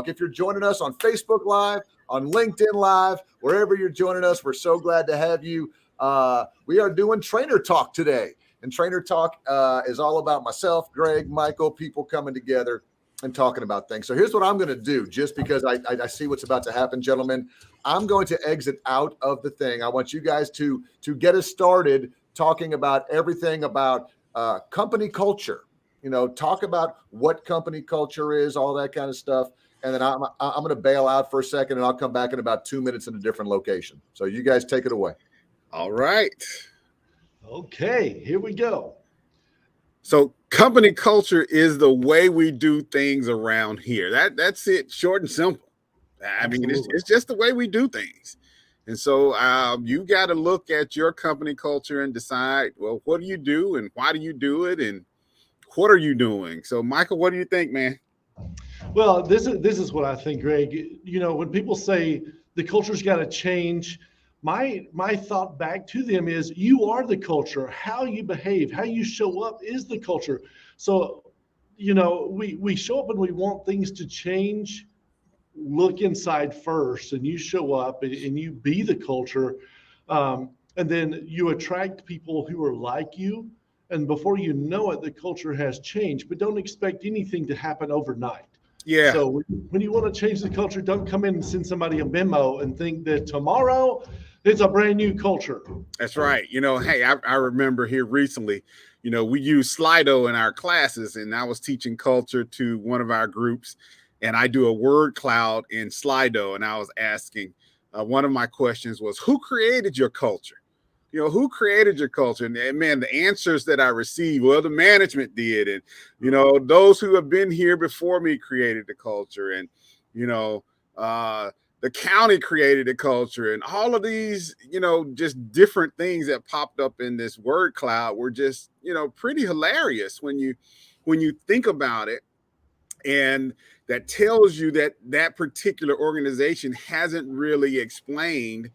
If you're joining us on Facebook Live, on LinkedIn Live, wherever you're joining us, we're so glad to have you. We are doing Trainer Talk today. And Trainer Talk is all about myself, Greg, Michael, people coming together and talking about things. So here's what I'm going to do, just because I see what's about to happen, gentlemen. I'm going to exit out of the thing. I want you guys to get us started talking about everything about company culture. Talk about what company culture is, all that kind of stuff. And then I'm going to bail out for a second, and I'll come back in about 2 minutes in a different location. So you guys take it away. All right. Okay, here we go. So company culture is the way we do things around here. That's it, short and simple. I mean, it's just the way we do things. And so you got to look at your company culture and decide, well, what do you do and why do you do it and what are you doing? So, Michael, what do you think, man? Well, this is what I think, Greg. When people say the culture's got to change, my thought back to them is you are the culture. How you behave, how you show up is the culture. So, we show up and we want things to change. Look inside first, and you show up and you be the culture, and then you attract people who are like you. And before you know it, the culture has changed. But don't expect anything to happen overnight. Yeah. So when you want to change the culture, don't come in and send somebody a memo and think that tomorrow it's a brand new culture. That's right. Hey, I remember here recently, we use Slido in our classes, and I was teaching culture to one of our groups, and I do a word cloud in Slido, and I was asking, one of my questions was, who created your culture? Who created your culture? And man, the answers that I received, well, the management did. And, those who have been here before me created the culture. And, the county created the culture. And all of these, just different things that popped up in this word cloud were just, pretty hilarious when you think about it. And that tells you that particular organization hasn't really explained,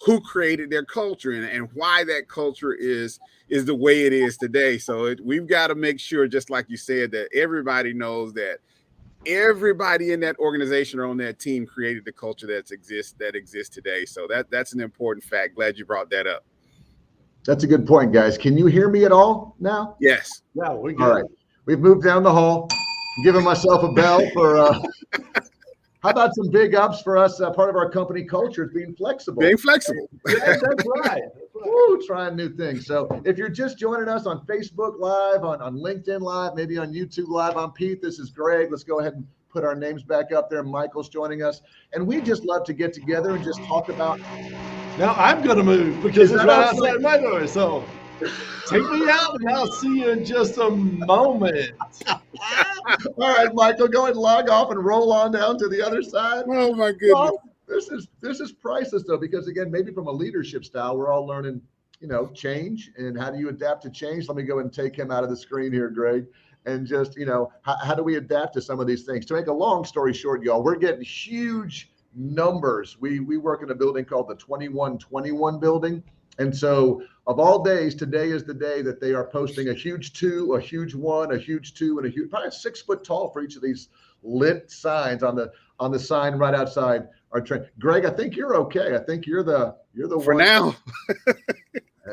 who created their culture and why that culture is the way it is today. So we've got to make sure, just like you said, that everybody knows that everybody in that organization or on that team created the culture that exists today. So that's an important fact. Glad you brought that up. That's a good point, guys. Can you hear me at all now? Yes. Yeah, we're good. All right. We've moved down the hall. I'm giving myself a bell for how about some big ups for us? Part of our company culture is being flexible. Yeah, that's right. Woo, trying new things. So if you're just joining us on Facebook Live, on LinkedIn Live, maybe on YouTube Live, I'm Pete. This is Greg. Let's go ahead and put our names back up there. Michael's joining us. And we just love to get together and just talk about. Now I'm going to move because it's right outside my door. So take me out and I'll see you in just a moment. All right, Michael, go ahead and log off and roll on down to the other side. Oh, my goodness. Well, this is priceless, though, because, again, maybe from a leadership style, we're all learning, change and how do you adapt to change. Let me go ahead and take him out of the screen here, Greg, and just, how do we adapt to some of these things? To make a long story short, y'all, we're getting huge numbers. We work in a building called the 2121 building. And so of all days, today is the day that they are posting a huge 2, a huge 1, a huge 2, and a huge, probably 6 foot tall for each of these lit signs on the sign right outside our train. Greg, I think you're okay. I think you're the for one. Now.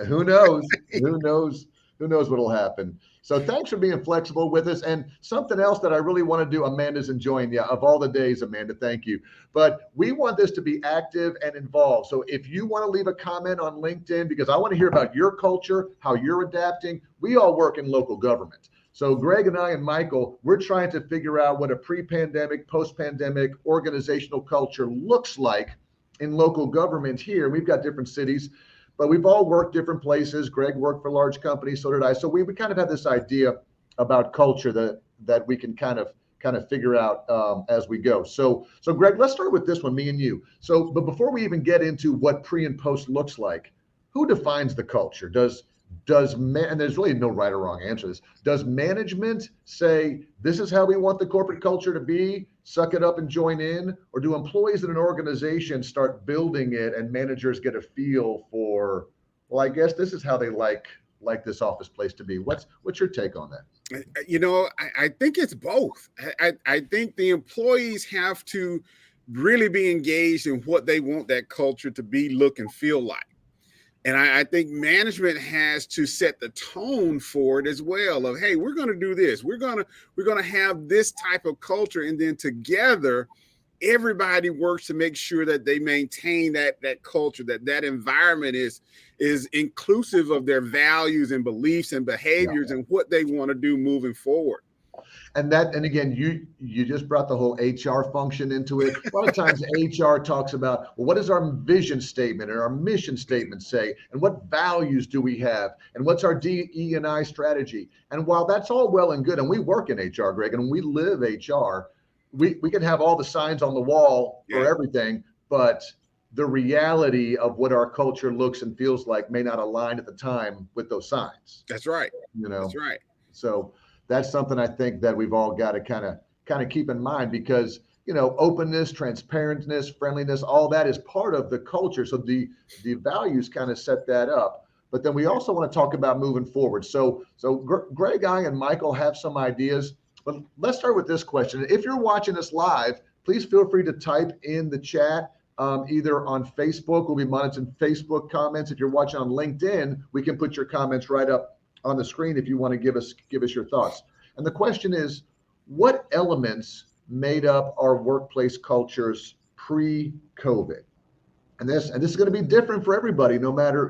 Who knows? Who knows what'll happen? So thanks for being flexible with us. And something else that I really want to do, Amanda's enjoying you. Of all the days, Amanda, thank you. But we want this to be active and involved. So if you want to leave a comment on LinkedIn, because I want to hear about your culture, how you're adapting. We all work in local government. So Greg and I and Michael, we're trying to figure out what a pre-pandemic, post-pandemic organizational culture looks like in local government here. We've got different cities, but we've all worked different places. Greg worked for large companies, so did I. So we kind of have this idea about culture that we can kind of figure out as we go. So Greg, let's start with this one, me and you. But before we even get into what pre and post looks like, who defines the culture? And there's really no right or wrong answer to this. Does management say, this is how we want the corporate culture to be, suck it up and join in? Or do employees in an organization start building it and managers get a feel for, well, I guess this is how they like like this office place to be? What's your take on that? I think it's both. I think the employees have to really be engaged in what they want that culture to be, look, and feel like. And I think management has to set the tone for it as well of, hey, we're going to do this. We're going to have this type of culture. And then together, everybody works to make sure that they maintain that culture, that environment is inclusive of their values and beliefs and behaviors and what they want to do moving forward. And again, you just brought the whole HR function into it. A lot of times HR talks about, well, what does our vision statement and our mission statement say? And what values do we have? And what's our DE&I strategy? And while that's all well and good, and we work in HR, Greg, and we live HR, we can have all the signs on the wall for everything, but the reality of what our culture looks and feels like may not align at the time with those signs. That's right. That's right. So that's something I think that we've all got to kind of keep in mind, because, openness, transparency, friendliness, all that is part of the culture. So the values kind of set that up. But then we also want to talk about moving forward. So Greg, I, and Michael have some ideas. But let's start with this question. If you're watching us live, please feel free to type in the chat, either on Facebook. We'll be monitoring Facebook comments. If you're watching on LinkedIn, we can put your comments right up on the screen if you want to give us your thoughts. And the question is, what elements made up our workplace cultures pre-COVID? And this is going to be different for everybody, no matter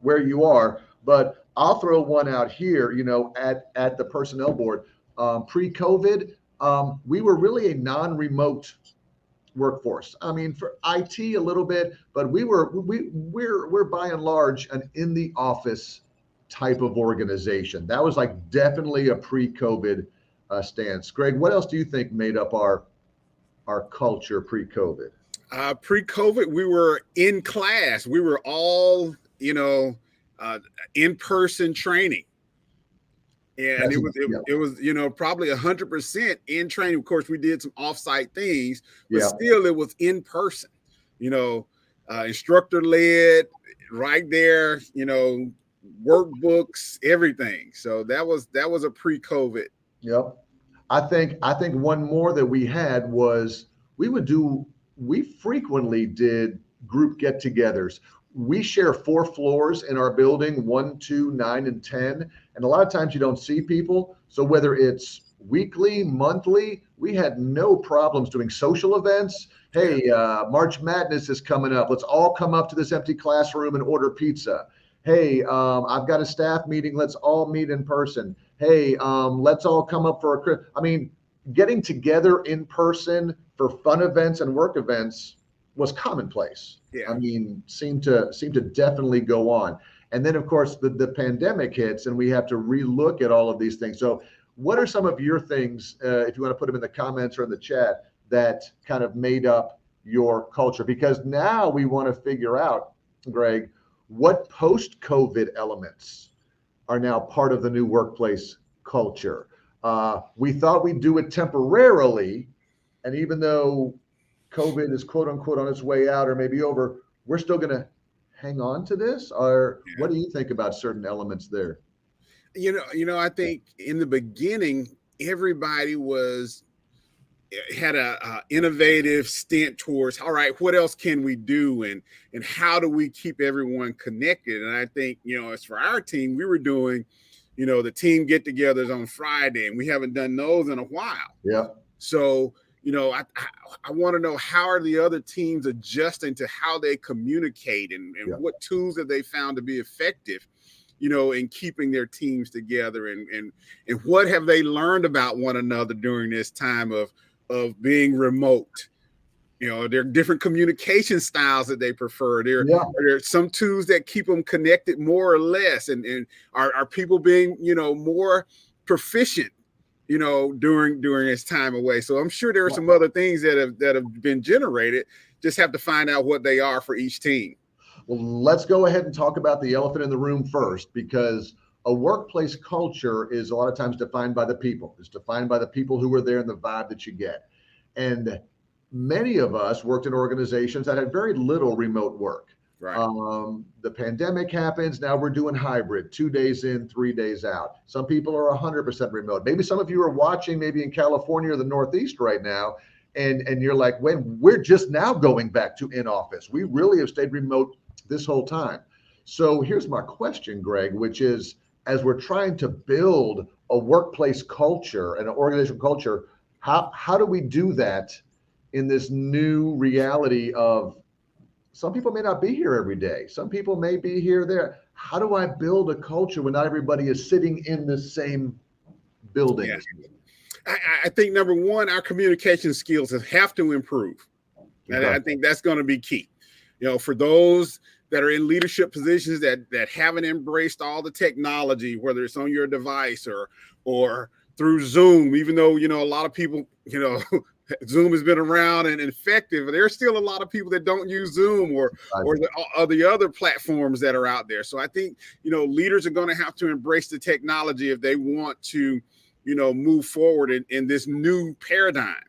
where you are. But I'll throw one out here. At the personnel board, pre-COVID, we were really a non-remote workforce. I mean, for IT a little bit, but we're by and large an in the office type of organization. That was like definitely a pre-COVID stance. Greg, what else do you think made up our culture pre-COVID? Pre-COVID, we were in class. We were all, in-person training. And it was probably 100% in training. Of course, we did some off-site things, but still it was in person, instructor led right there, workbooks, everything. So that was a pre-COVID. Yep. I think one more that we had was we frequently did group get-togethers. We share 4 floors in our building, 1, 2, 9, and 10. And a lot of times you don't see people. So whether it's weekly, monthly, we had no problems doing social events. Hey, March Madness is coming up. Let's all come up to this empty classroom and order pizza. Hey, I've got a staff meeting. Let's all meet in person. Hey, let's all come up for getting together in person for fun events and work events was commonplace. Yeah. I mean, seemed to definitely go on. And then, of course, the pandemic hits and we have to relook at all of these things. So what are some of your things, if you want to put them in the comments or in the chat, that kind of made up your culture? Because now we want to figure out, Greg, what post-COVID elements are now part of the new workplace culture. We thought we'd do it temporarily, and even though COVID is quote unquote on its way out or maybe over, we're still going to hang on to this? Or what do you think about certain elements there? I think in the beginning, everybody had a innovative stint towards, all right, what else can we do? And how do we keep everyone connected? And I think, as for our team, we were doing, the team get-togethers on Friday, and we haven't done those in a while. Yeah. So, I want to know, how are the other teams adjusting to how they communicate and what tools have they found to be effective, in keeping their teams together, and what have they learned about one another during this time of being remote. There are different communication styles that they prefer. There are some tools that keep them connected more or less, and are people being more proficient during this time away. So I'm sure there are some other things that have been generated. Just have to find out what they are for each team. Well, let's go ahead and talk about the elephant in the room first, because a workplace culture is a lot of times defined by the people. It's defined by the people who are there and the vibe that you get. And many of us worked in organizations that had very little remote work. Right. The pandemic happens. Now we're doing hybrid, 2 days in, 3 days out. Some people are 100% remote. Maybe some of you are watching maybe in California or the Northeast right now. And you're like, when we're just now going back to in office. We really have stayed remote this whole time. So here's my question, Greg, which is, as we're trying to build a workplace culture and an organizational culture, how do we do that in this new reality of some people may not be here every day. Some people may be here there. How do I build a culture when not everybody is sitting in the same building? Yeah. I think number one, our communication skills have to improve. And I think that's going to be key. For those that are in leadership positions that haven't embraced all the technology, whether it's on your device or through Zoom, even though, a lot of people, Zoom has been around and effective, but there's still a lot of people that don't use Zoom or the other platforms that are out there. So I think, leaders are going to have to embrace the technology if they want to, move forward in this new paradigm.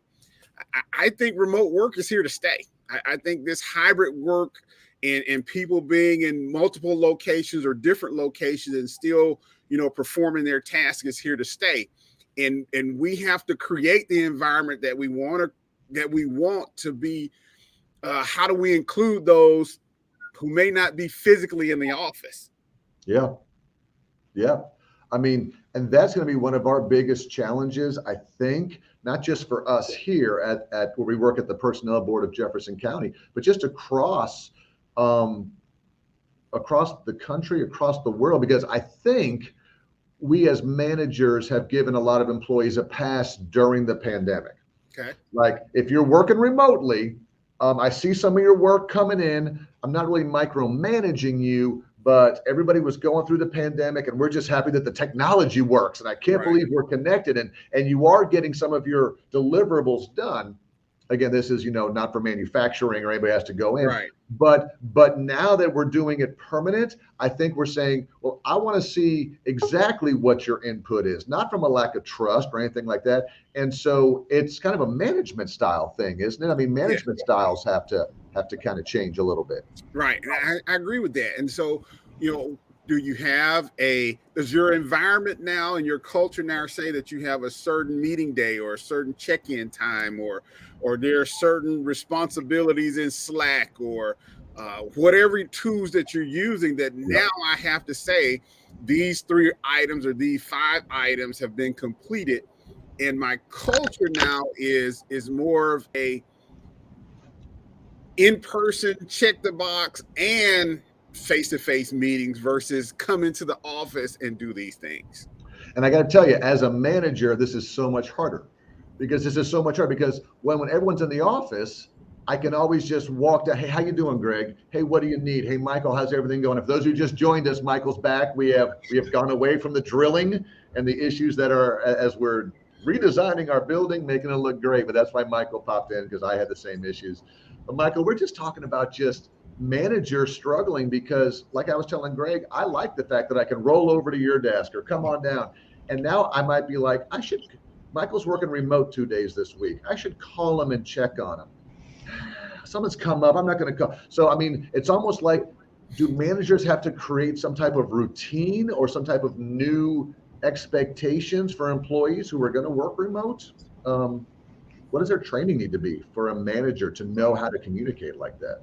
I think remote work is here to stay. I think this hybrid work and people being in multiple locations or different locations and still, performing their task is here to stay. And we have to create the environment that we want to be. How do we include those who may not be physically in the office? Yeah. I mean, and that's going to be one of our biggest challenges, I think, not just for us here at where we work at the Personnel Board of Jefferson County, but just across the country, across the world, because I think we as managers have given a lot of employees a pass during the pandemic. Okay. Like if you're working remotely, I see some of your work coming in. I'm not really micromanaging you, but everybody was going through the pandemic and we're just happy that the technology works. And I can't believe we're connected and you are getting some of your deliverables done. Again, this is, not for manufacturing or anybody has to go in. Right. But now that we're doing it permanent, I think we're saying, well, I want to see exactly what your input is, not from a lack of trust or anything like that. And so it's kind of a management style thing, isn't it? I mean, management styles have to kind of change a little bit. Right. And I agree with that. And so, does your environment now and your culture now say that you have a certain meeting day or a certain check-in time or there are certain responsibilities in Slack or whatever tools that you're using that now I have to say these 3 items or these 5 items have been completed. And my culture now is more of a in-person, check the box and face-to-face meetings versus come into the office and do these things. And I got to tell you, as a manager, this is so much harder because when everyone's in the office, I can always just walk down. Hey, how you doing, Greg? Hey, what do you need? Hey, Michael, how's everything going? If those who just joined us, Michael's back. We have gone away from the drilling and the issues that are as we're redesigning our building, making it look great. But that's why Michael popped in because I had the same issues. But Michael, we're just talking about just managers struggling because, like I was telling Greg, I like the fact that I can roll over to your desk or come on down. And now I might be like, Michael's working remote 2 days this week. I should call him and check on him. Someone's come up. I'm not going to call. So, I mean, it's almost like, do managers have to create some type of routine or some type of new expectations for employees who are going to work remote? What does their training need to be for a manager to know how to communicate like that?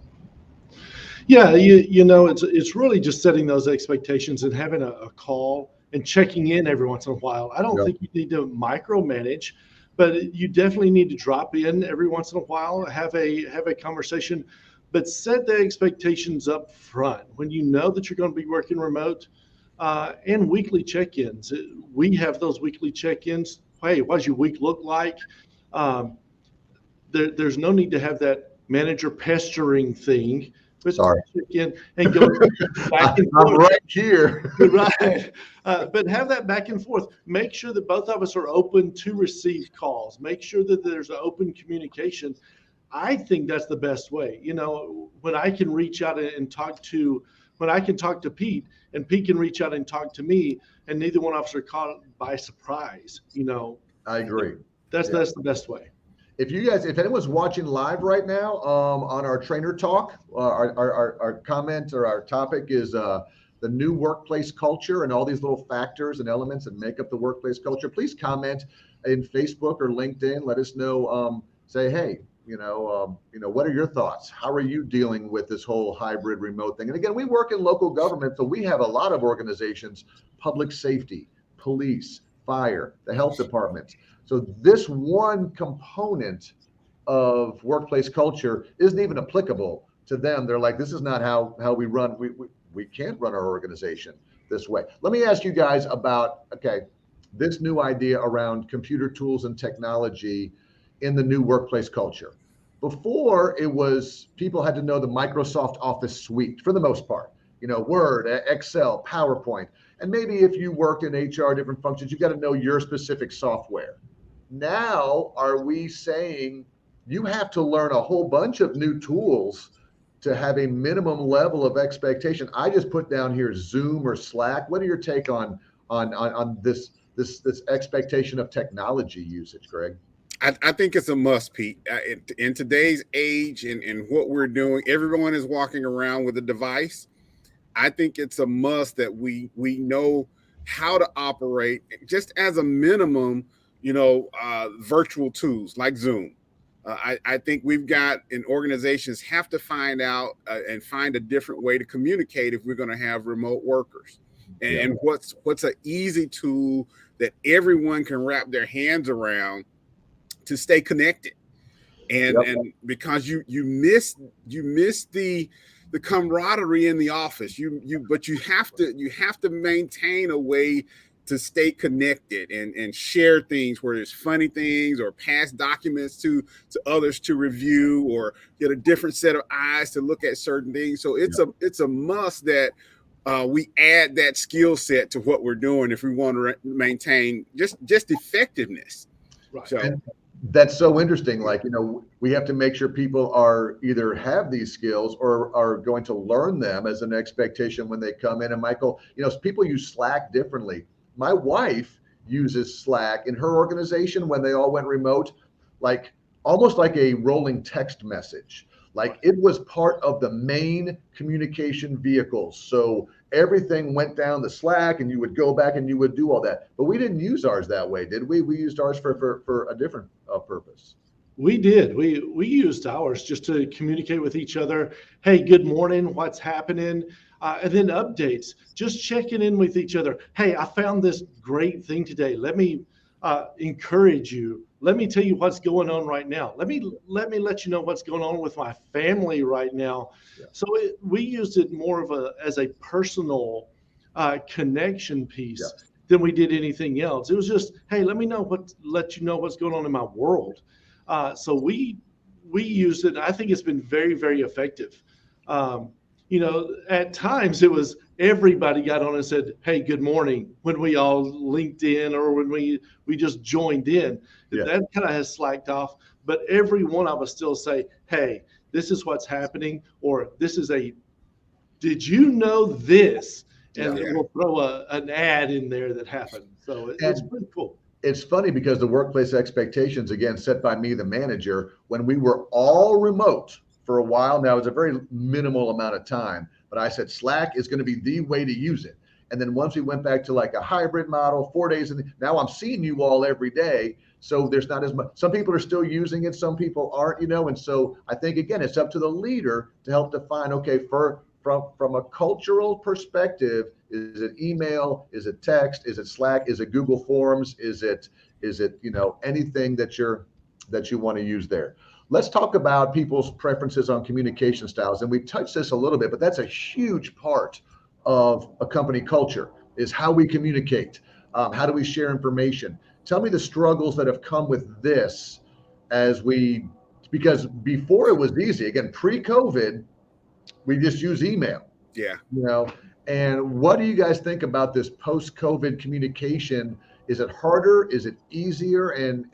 Yeah, it's really just setting those expectations and having a call and checking in every once in a while. I don't think you need to micromanage, but you definitely need to drop in every once in a while, have a conversation, but set the expectations up front when you know that you're going to be working remote, and weekly check-ins. We have those weekly check-ins. Hey, what does your week look like? There's no need to have that manager pestering thing. Sorry. Check in and go back and forth. I'm right here. Right. But have that back and forth. Make sure that both of us are open to receive calls. Make sure that there's an open communication. I think that's the best way. When I can reach out and talk to Pete and Pete can reach out and talk to me and neither one of us are caught by surprise, I agree. That's the best way. if anyone's watching live right now on our trainer talk, our comment or our topic is the new workplace culture and all these little factors and elements that make up the workplace culture. Please comment in Facebook or LinkedIn. Let us know. Say, hey, what are your thoughts? How are you dealing with this whole hybrid remote thing? And again, we work in local government, so we have a lot of organizations: public safety, police, fire, the health department. So this one component of workplace culture isn't even applicable to them. They're like, this is not how we run. We can't run our organization this way. Let me ask you guys about, okay, this new idea around computer tools and technology in the new workplace culture. Before, it was people had to know the Microsoft Office suite for the most part, Word, Excel, PowerPoint. And maybe if you worked in HR, different functions, you got to know your specific software. Now, are we saying you have to learn a whole bunch of new tools to have a minimum level of expectation? I just put down here Zoom or Slack. What are your take on this expectation of technology usage, Greg? I think it's a must, Pete. In today's age and what we're doing, everyone is walking around with a device. I think it's a must that we know how to operate, just as a minimum, virtual tools like Zoom. I think we've got, and organizations have to find out and find a different way to communicate if we're going to have remote workers. And what's an easy tool that everyone can wrap their hands around to stay connected, and because you miss the camaraderie in the office. But you have to maintain a way to stay connected and share things, where there's funny things or pass documents to others to review, or get a different set of eyes to look at certain things. So it's a must that we add that skill set to what we're doing if we want to maintain just effectiveness. Right. So. And that's so interesting. Like, we have to make sure people are either have these skills or are going to learn them as an expectation when they come in. And Michael, people use Slack differently. My wife uses Slack in her organization when they all went remote, like almost like a rolling text message. Like, it was part of the main communication vehicle. So everything went down the Slack, and you would go back and you would do all that. But we didn't use ours that way, did we? We used ours for a different purpose. We did. We used ours just to communicate with each other. Hey, good morning. What's happening? And then updates, just checking in with each other. Hey, I found this great thing today. Let me encourage you. Let me tell you what's going on right now. Let me let you know what's going on with my family right now. Yeah. So we used it more as a personal connection piece than we did anything else. It was just, hey, let you know what's going on in my world. So we used it. I think it's been very, very effective. At times it was everybody got on and said, hey, good morning, when we all linked in, or when we just joined in. Yeah. That kind of has slacked off, but every one of us still say, hey, this is what's happening, or did you know this? And we'll throw an ad in there that happened. So it's pretty cool. It's funny because the workplace expectations, again, set by me, the manager, when we were all remote for a while. Now, it's a very minimal amount of time, but I said Slack is going to be the way to use it. And then once we went back to like a hybrid model, 4 days, now I'm seeing you all every day. So there's not as much. Some people are still using it, some people aren't, and so I think, again, it's up to the leader to help define, okay, from a cultural perspective, is it email? Is it text? Is it Slack? Is it Google Forms? Is it anything that you want to use there? Let's talk about people's preferences on communication styles. And we touched this a little bit, but that's a huge part of a company culture, is how we communicate. How do we share information? Tell me the struggles that have come with this because before it was easy. Again, pre-COVID, we just use email. Yeah. And what do you guys think about this post-COVID communication? Is it harder? Is it easier? And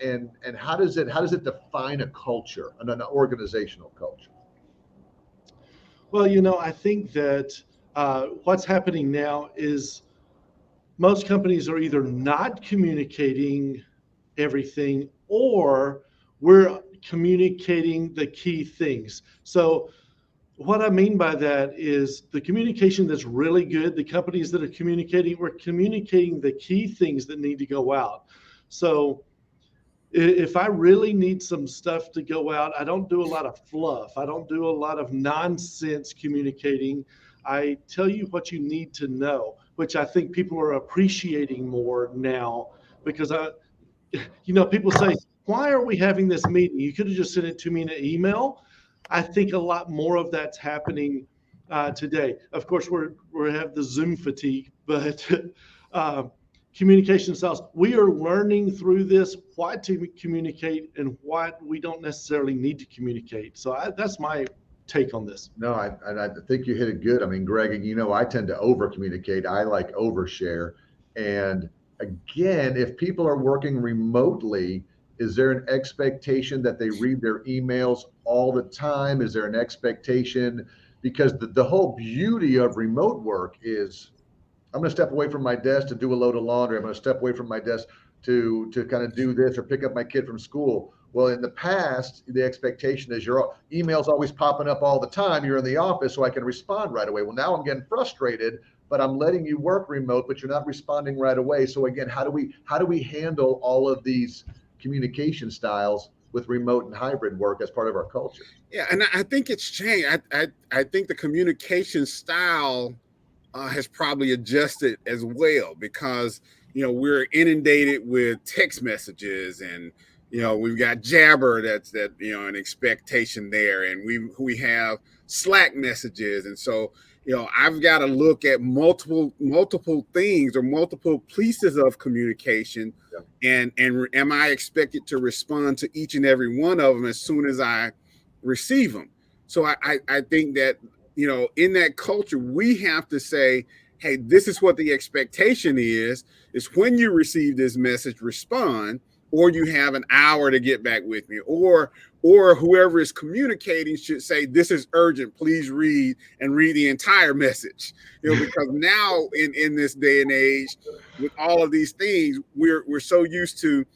how does it define a culture, an organizational culture? Well, I think that what's happening now is most companies are either not communicating everything, or we're communicating the key things. So what I mean by that is the communication that's really good, the companies that are communicating, we're communicating the key things that need to go out. So if I really need some stuff to go out, I don't do a lot of fluff. I don't do a lot of nonsense communicating. I tell you what you need to know, which I think people are appreciating more now because people say, why are we having this meeting? You could have just sent it to me in an email. I think a lot more of that's happening today. Of course, we have the Zoom fatigue, but communication styles. We are learning through this what to communicate and what we don't necessarily need to communicate. So that's my take on this. No, I think you hit it good. I mean, Greg, I tend to over communicate. I like overshare. And again, if people are working remotely, is there an expectation that they read their emails all the time? Is there an expectation? Because the whole beauty of remote work is I'm going to step away from my desk to do a load of laundry. I'm going to step away from my desk to kind of do this or pick up my kid from school. Well, in the past, the expectation is your email's always popping up all the time. You're in the office, so I can respond right away. Well, now I'm getting frustrated, but I'm letting you work remote, but you're not responding right away. So again, how do we handle all of these communication styles with remote and hybrid work as part of our culture? Yeah, and I think it's changed. I think the communication style has probably adjusted as well because we're inundated with text messages and we've got Jabber that's an expectation there, and we have Slack messages, and so I've got to look at multiple things or multiple pieces of communication, and am I expected to respond to each and every one of them as soon as I receive them? So I think that in that culture, we have to say, hey, this is what the expectation is when you receive this message, respond, or you have an hour to get back with me, or whoever is communicating should say, this is urgent, please read the entire message. Because now in this day and age, with all of these things, we're so used to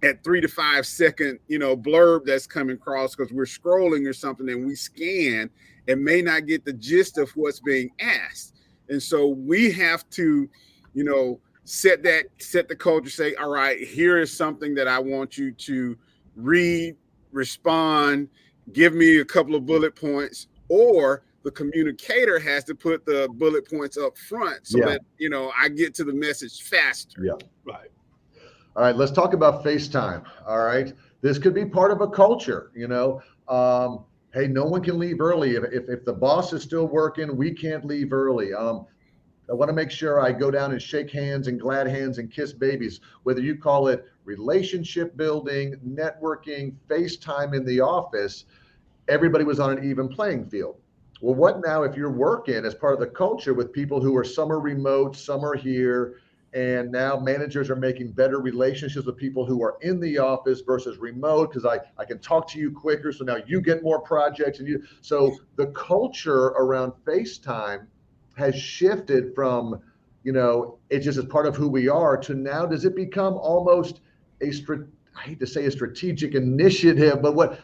at 3 to 5 second, blurb that's coming across because we're scrolling or something and we scan and may not get the gist of what's being asked. And so we have to, set the culture, say, all right, here is something that I want you to read, respond, give me a couple of bullet points, or the communicator has to put the bullet points up front so that, I get to the message faster. Yeah. Right. All right, let's talk about FaceTime. All right. This could be part of a culture, hey, no one can leave early. If the boss is still working, we can't leave early. I want to make sure I go down and shake hands and glad hands and kiss babies, whether you call it relationship building, networking, FaceTime in the office, everybody was on an even playing field. Well, what now if you're working as part of the culture with people who are some are remote, some are here, and now managers are making better relationships with people who are in the office versus remote because I can talk to you quicker, so now you get more projects so the culture around FaceTime has shifted from, it just is part of who we are to now does it become almost I hate to say a strategic initiative, but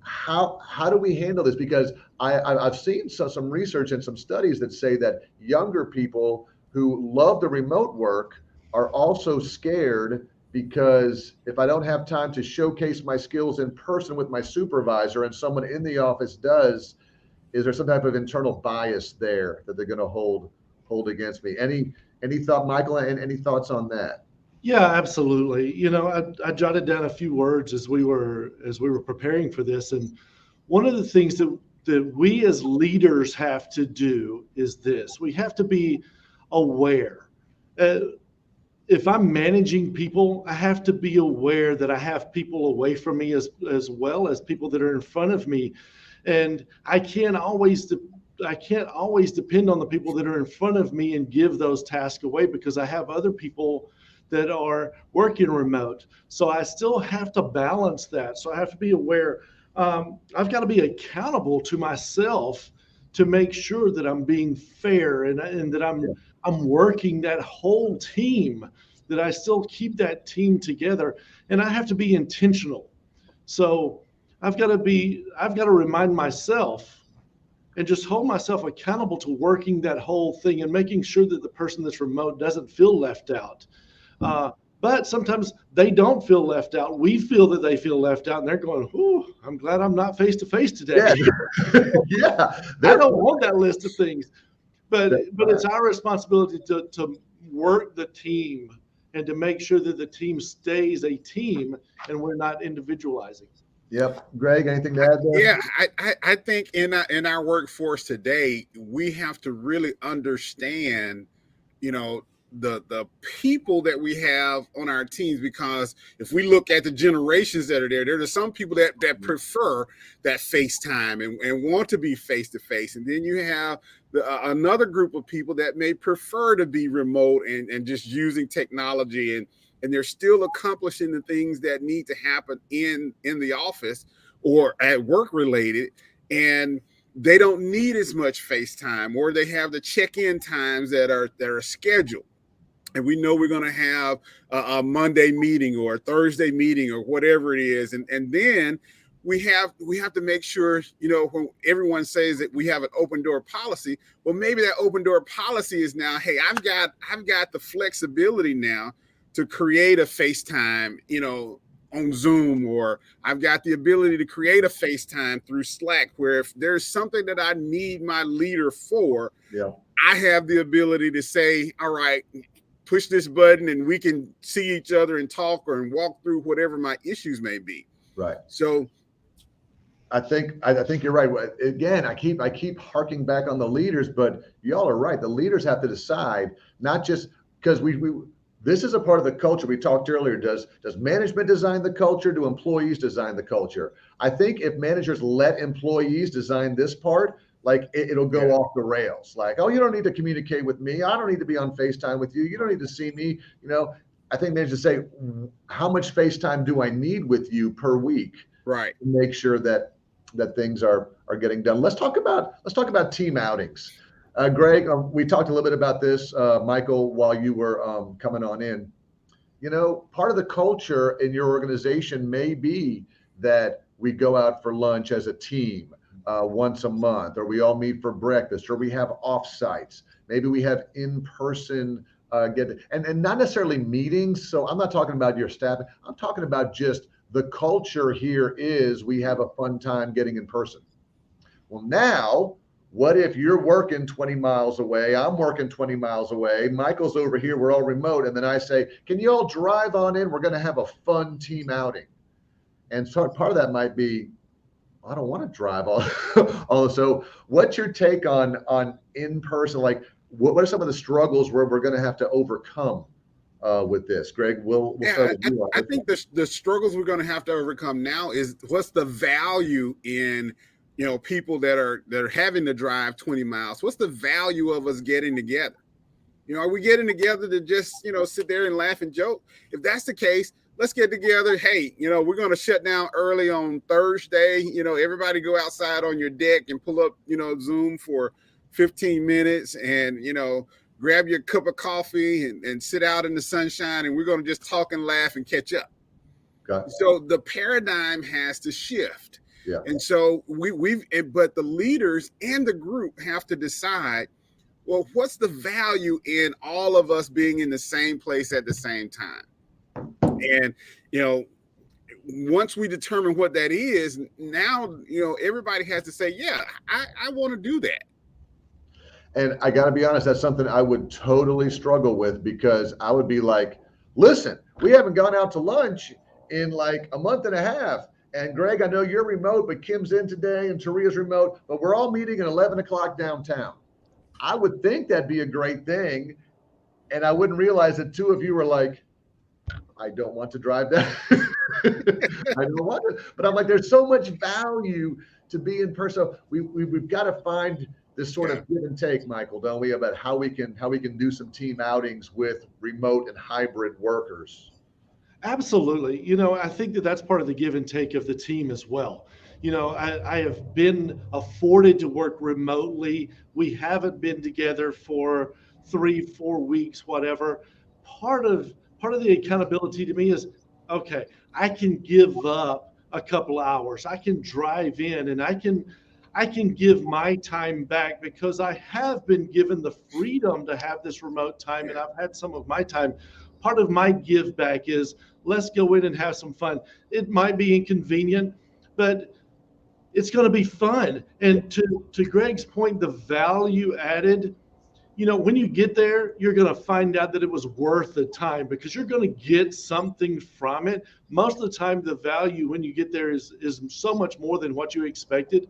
how do we handle this? Because I've seen some research and some studies that say that younger people who love the remote work are also scared because if I don't have time to showcase my skills in person with my supervisor and someone in the office does, is there some type of internal bias there that they're going to hold against me? Any thought, Michael, and any thoughts on that? Yeah, absolutely. I jotted down a few words as we were preparing for this, and one of the things that we as leaders have to do is this: we have to be aware. If I'm managing people, I have to be aware that I have people away from me as well as people that are in front of me, and I can't always depend on the people that are in front of me and give those tasks away because I have other people that are working remote. So I still have to balance that. So I have to be aware. I've got to be accountable to myself to make sure that I'm being fair and that I'm working that whole team, that I still keep that team together, and I have to be intentional. So I've got to remind myself and just hold myself accountable to working that whole thing and making sure that the person that's remote doesn't feel left out. But sometimes they don't feel left out. We feel that they feel left out, and they're going, "Ooh, I'm glad I'm not face to face today." Yeah, yeah. I don't want that list of things, but it's our responsibility to work the team and to make sure that the team stays a team and we're not individualizing. Yep. Greg, anything to add there? Yeah, I think in our workforce today, we have to really understand, you know, the people that we have on our teams, because if we look at the generations that are there are some people that prefer that FaceTime and want to be face to face, and then you have another group of people that may prefer to be remote and just using technology, and they're still accomplishing the things that need to happen in the office or at work related, and they don't need as much FaceTime, or they have the check-in times that are scheduled. And we know we're going to have a Monday meeting or a Thursday meeting or whatever it is. And then we have to make sure, when everyone says that we have an open door policy, well, maybe that open door policy is now, hey, I've got the flexibility now to create a FaceTime, on Zoom, or I've got the ability to create a FaceTime through Slack, where if there's something that I need my leader for, Yeah. I have the ability to say, all right, push this button and we can see each other and talk and walk through whatever my issues may be. Right. So I think you're right. Again, I keep harking back on the leaders, but y'all are right. The leaders have to decide, not just because this is a part of the culture we talked earlier. Does management design the culture? Do employees design the culture? I think if managers let employees design this part, like it'll go off the rails. Like, oh, you don't need to communicate with me. I don't need to be on FaceTime with you. You don't need to see me. I think managers say, how much FaceTime do I need with you per week? Right. To make sure that things are getting done. Let's talk about team outings. Greg, we talked a little bit about this, Michael, while you were coming on in. Part of the culture in your organization may be that we go out for lunch as a team once a month, or we all meet for breakfast, or we have offsites. Maybe we have in-person and not necessarily meetings. So I'm not talking about your staff. I'm talking about just the culture here is we have a fun time getting in person. Well, now, what if you're working 20 miles away? I'm working 20 miles away. Michael's over here. We're all remote. And then I say, can you all drive on in? We're going to have a fun team outing. And so part of that might be, I don't want to drive all. So what's your take on in person? Like, what are some of the struggles where we're going to have to overcome with this? Greg, we'll start with you. I think the struggles we're going to have to overcome now is, what's the value in people that are having to drive 20 miles? What's the value of us getting together? Are we getting together to just sit there and laugh and joke? If that's the case, let's get together. Hey, we're going to shut down early on Thursday. Everybody go outside on your deck and pull up Zoom for 15 minutes and grab your cup of coffee and sit out in the sunshine, and we're going to just talk and laugh and catch up. Okay. So the paradigm has to shift. Yeah. And so but the leaders and the group have to decide, well, what's the value in all of us being in the same place at the same time? And, once we determine what that is, now, everybody has to say, yeah, I want to do that. And I got to be honest, that's something I would totally struggle with, because I would be like, listen, we haven't gone out to lunch in like a month and a half. And Greg, I know you're remote, but Kim's in today and Taria's remote, but we're all meeting at 11 o'clock downtown. I would think that'd be a great thing. And I wouldn't realize that two of you were like, I don't want to drive down. I don't want to. But I'm like, there's so much value to be in person. We've got to find this sort of give and take, Michael, don't we, about how we can do some team outings with remote and hybrid workers. Absolutely. I think that's part of the give and take of the team as well. I have been afforded to work remotely. We haven't been together for 3-4 weeks, whatever. Part of the accountability to me is, okay, I can give up a couple of hours. I can drive in and I can give my time back because I have been given the freedom to have this remote time and I've had some of my time. Part of my give back is let's go in and have some fun. It might be inconvenient, but it's going to be fun. And to Greg's point, the value added, when you get there, you're going to find out that it was worth the time because you're going to get something from it. Most of the time, the value when you get there is so much more than what you expected.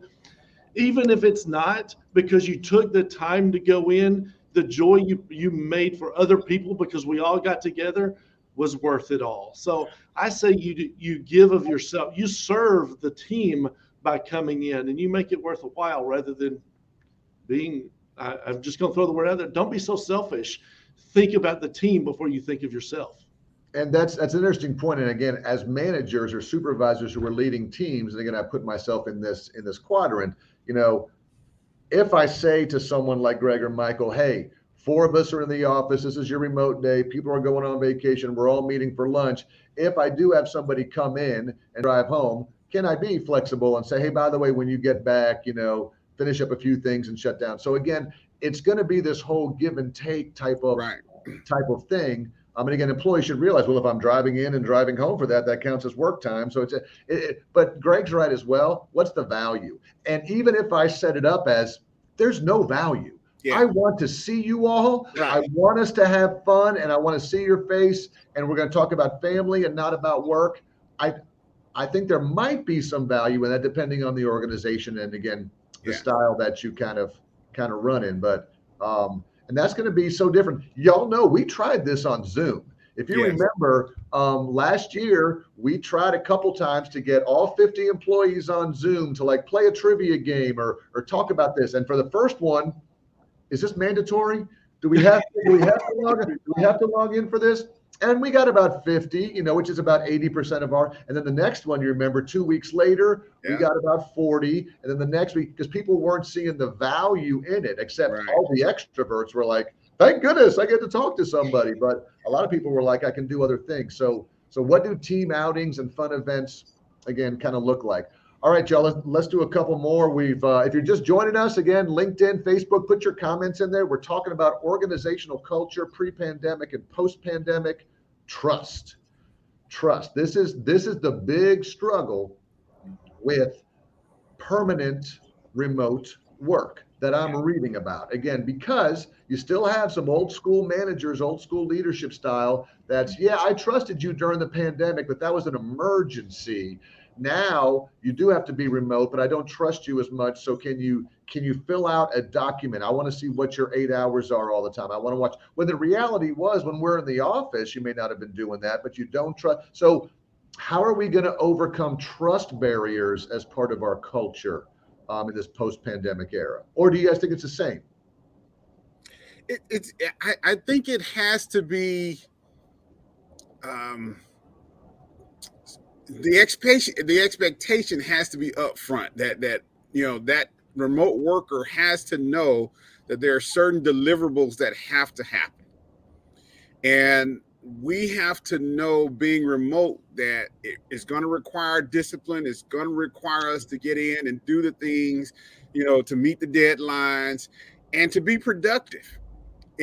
Even if it's not, because you took the time to go in, the joy you made for other people because we all got together was worth it all. So I say you give of yourself, you serve the team by coming in, and you make it worth a while rather than being, I'm just going to throw the word out there. Don't be so selfish. Think about the team before you think of yourself. And that's an interesting point. And again, as managers or supervisors who are leading teams, and again, I put myself in this quadrant, if I say to someone like Greg or Michael, hey, 4 of us are in the office, this is your remote day, people are going on vacation, we're all meeting for lunch. If I do have somebody come in and drive home, can I be flexible and say, hey, by the way, when you get back, finish up a few things and shut down? So again, it's going to be this whole give and take type of thing. And again, employees should realize, well, if I'm driving in and driving home for that counts as work time. So but Greg's right as well. What's the value? And even if I set it up as there's no value, I want to see you all. Right. I want us to have fun and I want to see your face. And we're going to talk about family and not about work. I think there might be some value in that depending on the organization. And again, the style that you kind of run in, but, and that's going to be so different. Y'all know we tried this on Zoom. If you remember, last year, we tried a couple times to get all 50 employees on Zoom to like play a trivia game or talk about this. And for the first one, is this mandatory? Do we have to log in for this? And we got about 50, which is about 80% of our, and then the next one, you remember 2 weeks later, we got about 40. And then the next week, because people weren't seeing the value in it, except all the extroverts were like, thank goodness I get to talk to somebody. But a lot of people were like, I can do other things. So what do team outings and fun events, again, kind of look like? All right, y'all, let's do a couple more. If you're just joining us, again, LinkedIn, Facebook, put your comments in there. We're talking about organizational culture, pre-pandemic and post-pandemic. Trust. This is the big struggle with permanent remote work that I'm reading about. Again, because you still have some old school managers, old school leadership style that's, I trusted you during the pandemic, but that was an emergency. Now you do have to be remote, but I don't trust you as much. So can you fill out a document? I want to see what your 8 hours are all the time. I want to watch. When the reality was, when we're in the office, you may not have been doing that, but you don't trust. So how are we going to overcome trust barriers as part of our culture in this post-pandemic era? Or do you guys think it's the same? I think it has to be the expectation has to be upfront that remote worker has to know that there are certain deliverables that have to happen. And we have to know, being remote, that it's going to require discipline. It's going to require us to get in and do the things, to meet the deadlines and to be productive.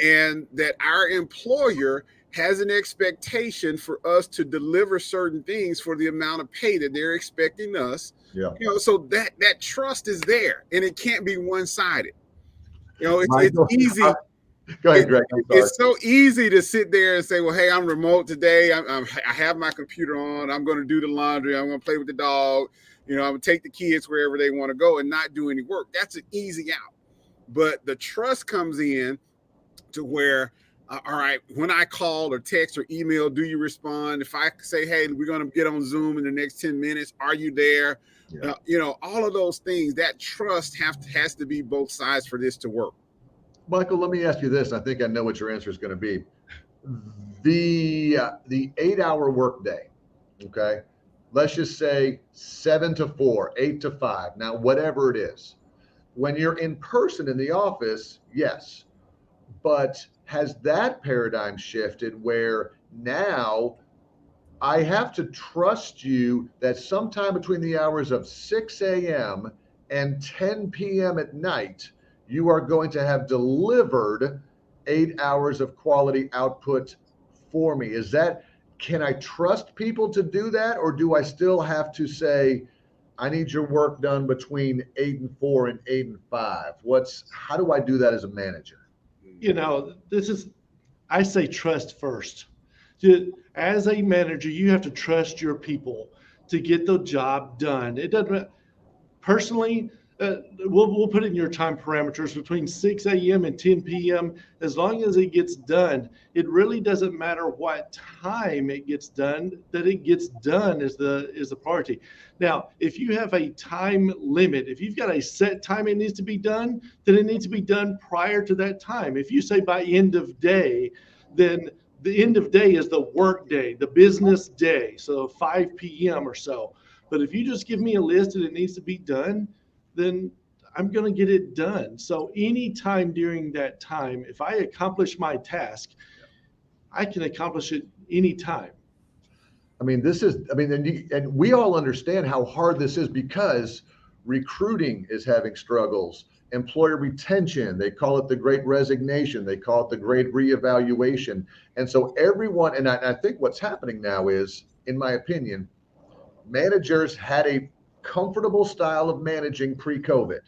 And that our employer has an expectation for us to deliver certain things for the amount of pay that they're expecting us. So that trust is there, and it can't be one-sided. It's easy. Go ahead, Greg. It's so easy to sit there and say, well, hey, I'm remote today. I have my computer on. I'm going to do the laundry. I'm going to play with the dog. I'm going to take the kids wherever they want to go and not do any work. That's an easy out. But the trust comes in to where, all right, when I call or text or email, do you respond? If I say, hey, we're going to get on Zoom in the next 10 minutes, are you there? All of those things, that trust has to be both sides for this to work. Michael, let me ask you this. I think I know what your answer is going to be. The 8-hour workday, okay? Let's just say 7 to 4, 8 to 5. Now, whatever it is, when you're in person in the office, yes. But has that paradigm shifted where now I have to trust you that sometime between the hours of 6 a.m. and 10 p.m. at night, you are going to have delivered 8 hours of quality output for me. Can I trust people to do that? Or do I still have to say, I need your work done between 8 and 4 and 8 and 5? How do I do that as a manager? I say trust first. As a manager, you have to trust your people to get the job done. It doesn't personally. We'll put it in your time parameters between 6 a.m. and 10 p.m. As long as it gets done, it really doesn't matter what time it gets done. That it gets done is the priority. Now, if you have a time limit, if you've got a set time it needs to be done, then it needs to be done prior to that time. If you say by end of day, then the end of day is the work day, the business day, so 5 p.m. or so. But if you just give me a list and it needs to be done, then I'm going to get it done. So anytime during that time, if I accomplish my task, I can accomplish it anytime. And we all understand how hard this is because recruiting is having struggles, employer retention, they call it the great resignation, they call it the great reevaluation. And so everyone, and I think what's happening now is, in my opinion, managers had a comfortable style of managing pre-COVID.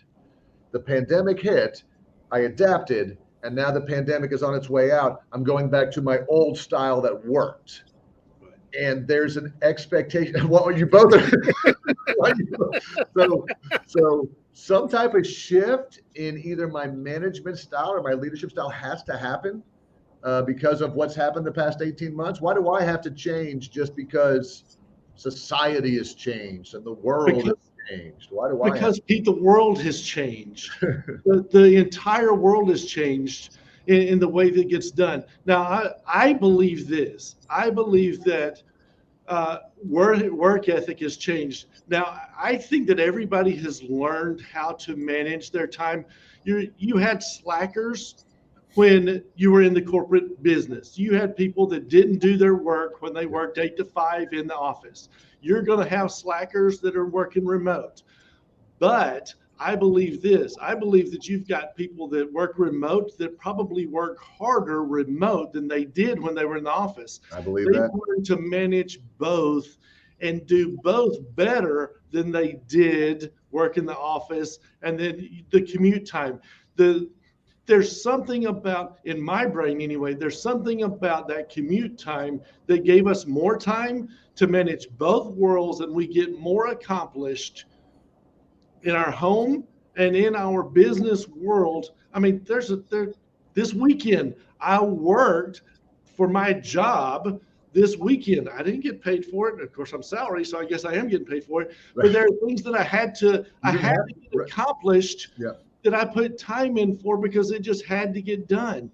The pandemic hit, I adapted, and now the pandemic is on its way out. I'm going back to my old style that worked. And there's an expectation. Well, you both are. So some type of shift in either my management style or my leadership style has to happen because of what's happened the past 18 months. Why do I have to change just because society has changed and the world has changed? Why do I? Because Pete, the world has changed. the entire world has changed in the way that gets done. Now, I believe this. I believe that work ethic has changed. Now, I think that everybody has learned how to manage their time. You had slackers when you were in the corporate business. You had people that didn't do their work when they worked 8 to 5 in the office. You're going to have slackers that are working remote. But I believe this. I believe that you've got people that work remote that probably work harder remote than they did when they were in the office. I believe they that. learned to manage both and do both better than they did work in the office. And then the commute time. There's something about, in my brain anyway, there's something about that commute time that gave us more time to manage both worlds, and we get more accomplished in our home and in our business world. I mean, this weekend, I worked for my job this weekend. I didn't get paid for it. Of course, I'm salary, so I guess I am getting paid for it. Right. But there are things that I had to get accomplished that I put time in for because it just had to get done.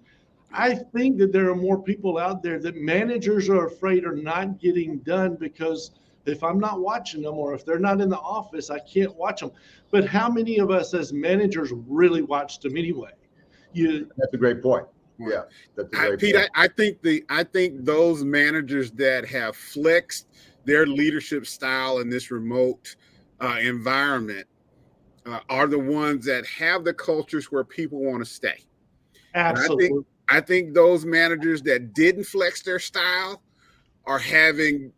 I think that there are more people out there that managers are afraid are not getting done because if I'm not watching them or if they're not in the office, I can't watch them. But how many of us as managers really watched them anyway? That's a great point. Yeah, that's a great Pete, point. I think those managers that have flexed their leadership style in this remote environment are the ones that have the cultures where people want to stay. Absolutely. I think those managers that didn't flex their style are having,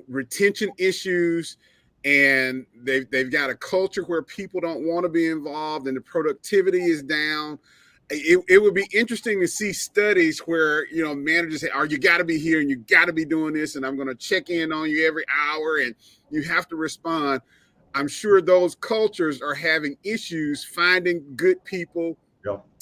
retention issues, and they've got a culture where people don't want to be involved and the productivity is down. It would be interesting to see studies where, managers say, you got to be here and you got to be doing this, and I'm going to check in on you every hour and you have to respond. I'm sure those cultures are having issues finding good people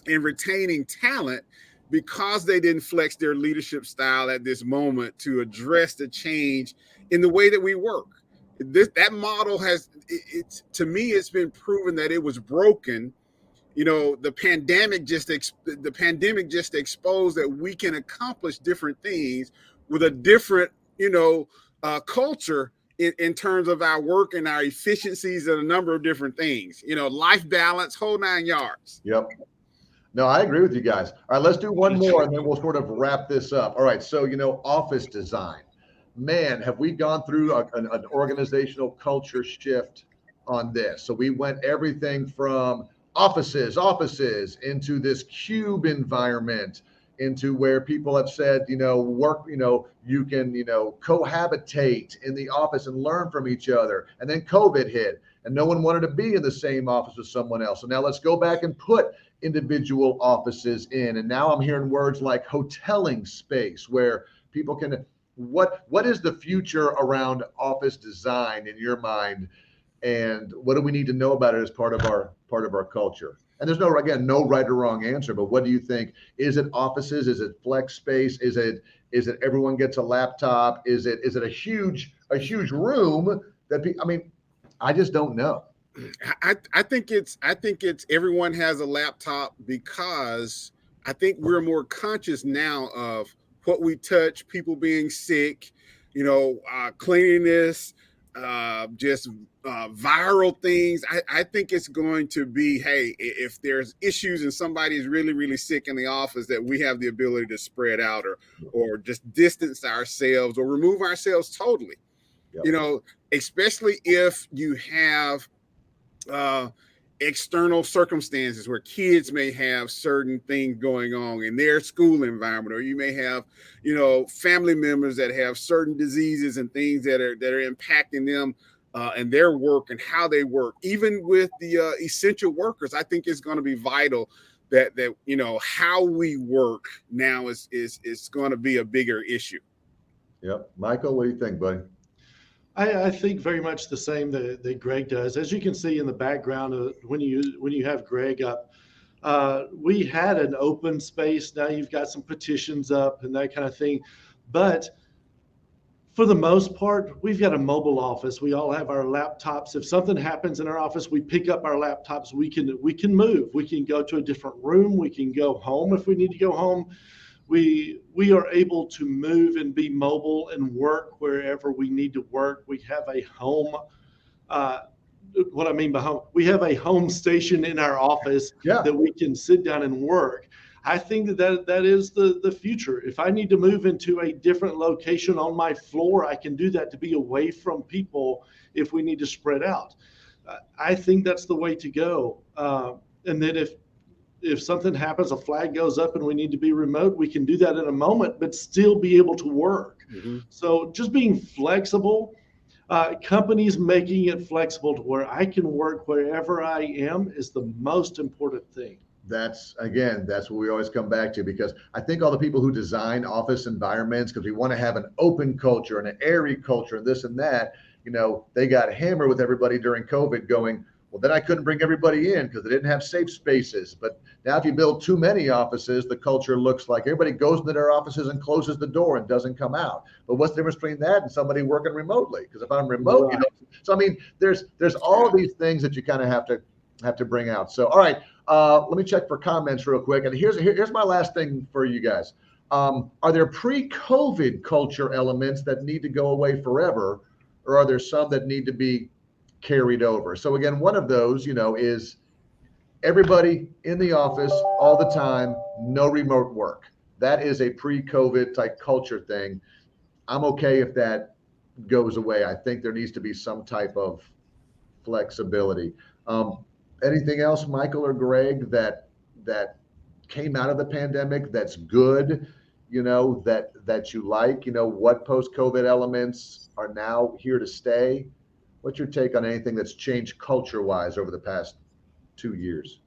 and retaining talent because they didn't flex their leadership style at this moment to address the change in the way that we work. That model to me, it's been proven that it was broken. The pandemic just exposed that we can accomplish different things with a different, culture in terms of our work and our efficiencies and a number of different things, life balance, whole 9 yards. Yep. No, I agree with you guys. All right, let's do one more and then we'll sort of wrap this up. All right. So, office design. man, have we gone through an organizational culture shift on this. So we went everything from offices into this cube environment, into where people have said, work, you can, cohabitate in the office and learn from each other. And then COVID hit and no one wanted to be in the same office with someone else. So now let's go back and put individual offices in. And now I'm hearing words like hoteling space, where people can, what is the future around office design in your mind? And what do we need to know about it as part of our culture? And there's no right or wrong answer, but what do you think? Is it offices? Is it flex space? Is it everyone gets a laptop? Is it a huge room that I just don't know. I think it's everyone has a laptop, because I think we're more conscious now of what we touch, people being sick, cleanliness, just viral things. I think it's going to be, hey, if there's issues and somebody's really, really sick in the office, that we have the ability to spread out or just distance ourselves or remove ourselves totally. Yep. Especially if you have external circumstances where kids may have certain things going on in their school environment, or you may have, family members that have certain diseases and things that are impacting them and their work and how they work. Even with the essential workers, I think it's going to be vital that how we work now is going to be a bigger issue. Yep. Michael, what do you think, buddy? I think very much the same that Greg does. As you can see in the background, when you have Greg up, we had an open space. Now you've got some petitions up and that kind of thing. But for the most part, we've got a mobile office. We all have our laptops. If something happens in our office, we pick up our laptops. We can move. We can go to a different room. We can go home if we need to go home. We are able to move and be mobile and work wherever we need to work. We have a home. What I mean by home, we have a home station in our office that we can sit down and work. I think that is the future. If I need to move into a different location on my floor, I can do that to be away from people if we need to spread out. I think that's the way to go. And then if something happens, a flag goes up and we need to be remote, we can do that in a moment, but still be able to work. Mm-hmm. So just being flexible, companies making it flexible to where I can work wherever I am is the most important thing. That's what we always come back to, because I think all the people who design office environments, because we want to have an open culture and an airy culture and this and that, they got hammered with everybody during COVID going, well, then I couldn't bring everybody in because they didn't have safe spaces. But now if you build too many offices, the culture looks like everybody goes into their offices and closes the door and doesn't come out. But what's the difference between that and somebody working remotely? Because if I'm remote, right. So there's all these things that you kind of have to bring out. So, all right, let me check for comments real quick. And here's my last thing for you guys. Are there pre-COVID culture elements that need to go away forever, or are there some that need to be carried over? So again, one of those, is everybody in the office all the time, no remote work. That is a pre-COVID type culture thing. I'm okay if that goes away. I think there needs to be some type of flexibility. Anything else, Michael or Greg, that came out of the pandemic that's good, that you like? What post-COVID elements are now here to stay? What's your take on anything that's changed culture-wise over the past 2 years?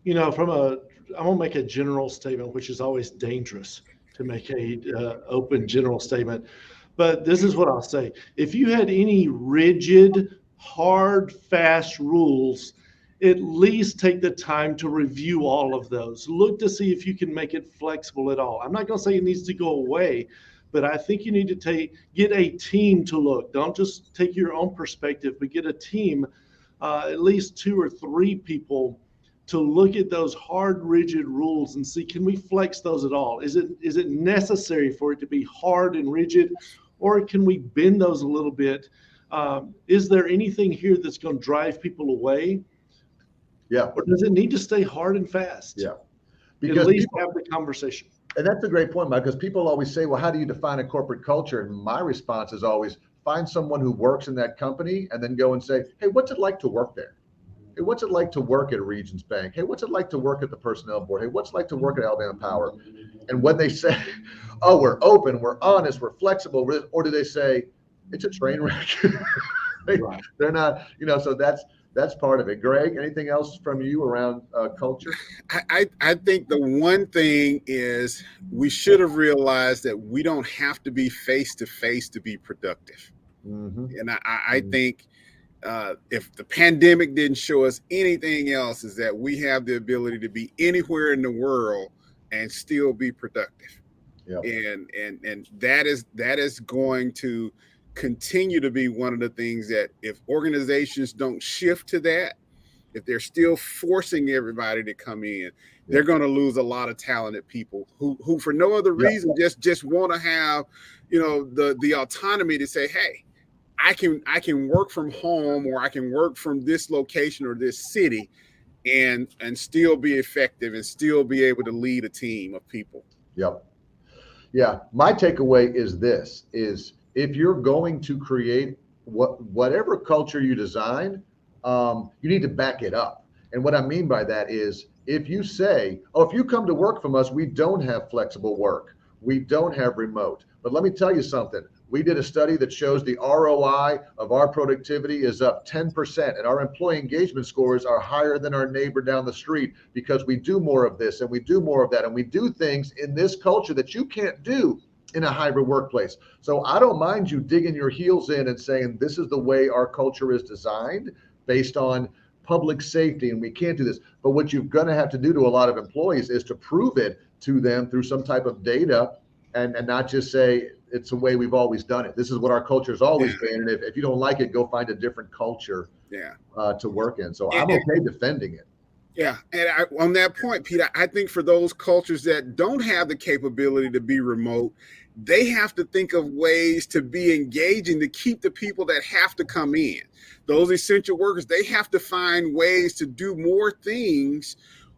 I'm gonna make a general statement, which is always dangerous to make a open general statement. But this is what I'll say: if you had any rigid, hard, fast rules, at least take the time to review all of those. Look to see if you can make it flexible at all. I'm not gonna say it needs to go away, but I think you need to get a team to look. Don't just take your own perspective, but get a team, at least 2 or 3 people, to look at those hard, rigid rules and see, can we flex those at all? Is it necessary for it to be hard and rigid, or can we bend those a little bit? Is there anything here that's going to drive people away? Yeah. Or does it need to stay hard and fast? Yeah. Because at least have the conversation. And that's a great point, Mike, because people always say, well, how do you define a corporate culture? And my response is always find someone who works in that company and then go and say, hey, what's it like to work there? Hey, what's it like to work at Regions Bank? Hey, what's it like to work at the personnel board? Hey, what's it like to work at Alabama Power? And when they say, oh, we're open, we're honest, we're flexible, or do they say, it's a train wreck? Right. They're not, so that's part of it. Greg, anything else from you around culture? I think the one thing is we should have realized that we don't have to be face to face to be productive. Mm-hmm. And I think if the pandemic didn't show us anything else, is that we have the ability to be anywhere in the world and still be productive. Yep. And that is going to continue to be one of the things that if organizations don't shift to that, if they're still forcing everybody to come in, they're going to lose a lot of talented people who for no other reason just want to have, the autonomy to say, hey, I can work from home, or I can work from this location or this city and still be effective and still be able to lead a team of people. Yep. Yeah. My takeaway is this, is if you're going to create whatever culture you design, you need to back it up. And what I mean by that is if you say, oh, if you come to work from us, we don't have flexible work, we don't have remote. But let me tell you something. We did a study that shows the ROI of our productivity is up 10%, and our employee engagement scores are higher than our neighbor down the street because we do more of this and we do more of that, and we do things in this culture that you can't do in a hybrid workplace. So I don't mind you digging your heels in and saying, this is the way our culture is designed based on public safety, and we can't do this. But what you're going to have to do to a lot of employees is to prove it to them through some type of data, and not just say it's the way we've always done it. This is what our culture has always been. And if you don't like it, go find a different culture to work in. So I'm okay defending it. Yeah. And on that point, Peter, I think for those cultures that don't have the capability to be remote, they have to think of ways to be engaging to keep the people that have to come in. Those essential workers, they have to find ways to do more things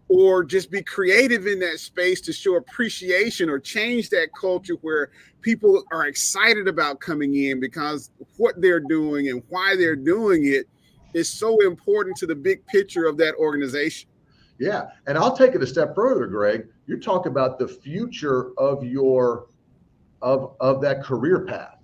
or just be creative in that space to show appreciation or change that culture where people are excited about coming in because what they're doing and why they're doing it is so important to the big picture of that organization. Yeah. And I'll take it a step further, Greg. You talk about the future of your of that career path.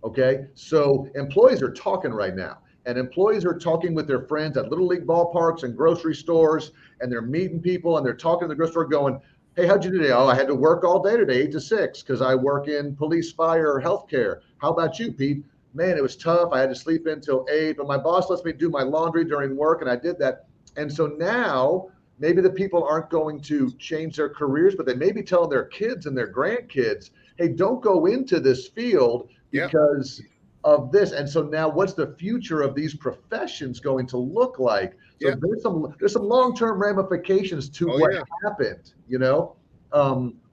Okay. So employees are talking right now, and employees are talking with their friends at little league ballparks and grocery stores, and they're meeting people and they're talking to the grocery store going, hey, how'd you do today? Oh, I had to work all day today, 8 to 6, because I work in police, fire, or healthcare. How about you, Pete? Man, it was tough. I had to sleep until 8, but my boss lets me do my laundry during work, and I did that. And so now maybe the people aren't going to change their careers, but they may be telling their kids and their grandkids, hey, don't go into this field because of this. And so now what's the future of these professions going to look like? So there's some long-term ramifications to what happened,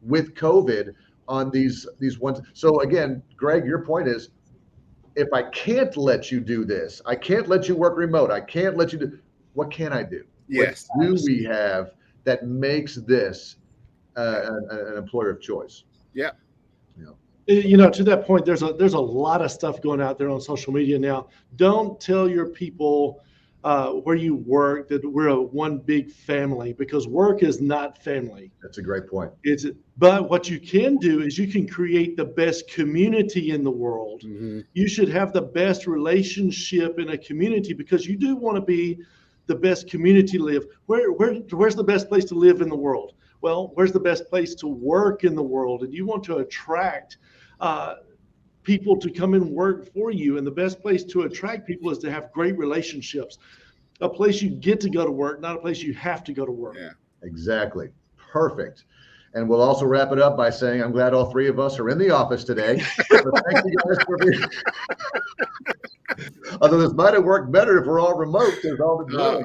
with COVID on these ones. So again, Greg, your point is, if I can't let you do this, I can't let you work remote, I can't let you do, what can I do? Yes. What do we have that makes this an employer of choice? Yeah. To that point, there's a lot of stuff going out there on social media now. Don't tell your people where you work that we're one big family, because work is not family. That's a great point. But what you can do is you can create the best community in the world. Mm-hmm. You should have the best relationship in a community, because you do want to be the best community to live. Where's the best place to live in the world? Well, where's the best place to work in the world? And you want to attract people to come and work for you. And the best place to attract people is to have great relationships. A place you get to go to work, not a place you have to go to work. Yeah, exactly. Perfect. And we'll also wrap it up by saying I'm glad all three of us are in the office today. So thank you guys for being. Although this might have worked better if we're all remote, because all the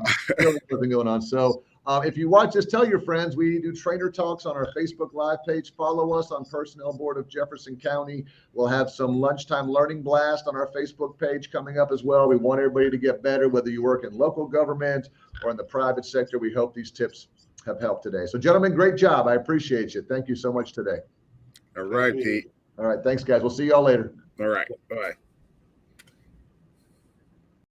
drilling going on. So if you watch this, tell your friends. We do trainer talks on our Facebook Live page. Follow us on Personnel Board of Jefferson County. We'll have some lunchtime learning blast on our Facebook page coming up as well. We want everybody to get better, whether you work in local government or in the private sector. We hope these tips have helped today. So, gentlemen, great job. I appreciate you. Thank you so much today. All right, Thank you. Pete. All right. Thanks, guys. We'll see y'all later. All right. Bye.